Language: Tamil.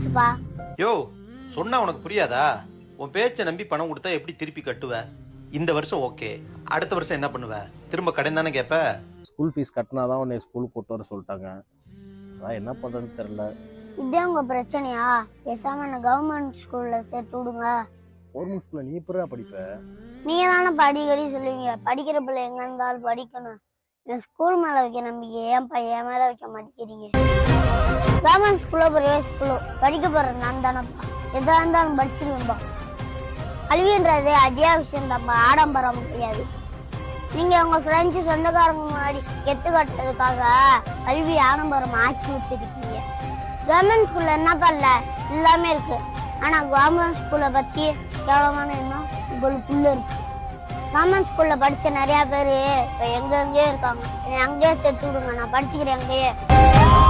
ஆச்சுப்பா. யோ, சொன்னா உனக்கு புரியாதா? உன் பேச்சை நம்பி பணம் கொடுத்தா எப்படி திருப்பி கட்டுவ? இந்த வருஷம் ஓகே, அடுத்த வருஷம் என்ன பண்ணுவ? திரும்ப கடன் தானே கேப்ப? ஸ்கூல் ஃபீஸ் கட்டினாதான் உன்னை ஸ்கூலுக்கு கூட்டு வர சொல்லிட்டாங்க. அதான் என்ன பண்றதுன்னு தெரியல. இதே உங்க பிரச்சனையா? பேசாம என்ன கவர்மெண்ட் ஸ்கூல்ல சேர்த்து விடுங்க. கவர்மெண்ட் ஸ்கூல்ல நீ எப்படா படிப்ப? நீங்க தானே படிக்கடி சொல்லுவீங்க, படிக்கிற பிள்ளை எங்க இருந்தாலும் படிக்கணும். என் ஸ்கூல் மேல வைக்க நம்பிக்கை ஏன் பையன் மேல வைக்க மாட்டேங்கிறீங்க? கவர்மெண்ட் ஸ்கூலோ பிரைவேட் ஸ்கூலோ படிக்க போற நான் தானப்பா, எதா இருந்தாலும் படிச்சிருவேன்பா. கல்வின்றது அத்தியாவசியம் தான்ப்பா, ஆடம்பரம் முடியாது. நீங்க உங்க ஃப்ரெண்ட்ஸ் சொந்தக்காரங்க முன்னாடி கெத்து கட்டுறதுக்காக கல்வி ஆடம்பரம் ஆக்கி வச்சிருக்கீங்க. கவர்மெண்ட் ஸ்கூல்ல என்ன பண்ணல எல்லாமே இருக்கு. ஆனா கவர்மெண்ட் ஸ்கூல்ல பத்தி கேவலமான எண்ணம் உங்களுக்குள்ள இருக்கு. கவர்மெண்ட் ஸ்கூல்ல படிச்ச நிறைய பேரு இப்ப எங்கெங்கேயோ இருக்காங்க. அங்கேயே சேர்த்து விடுங்க, நான் படிச்சுக்கிறேன் அங்கேயே.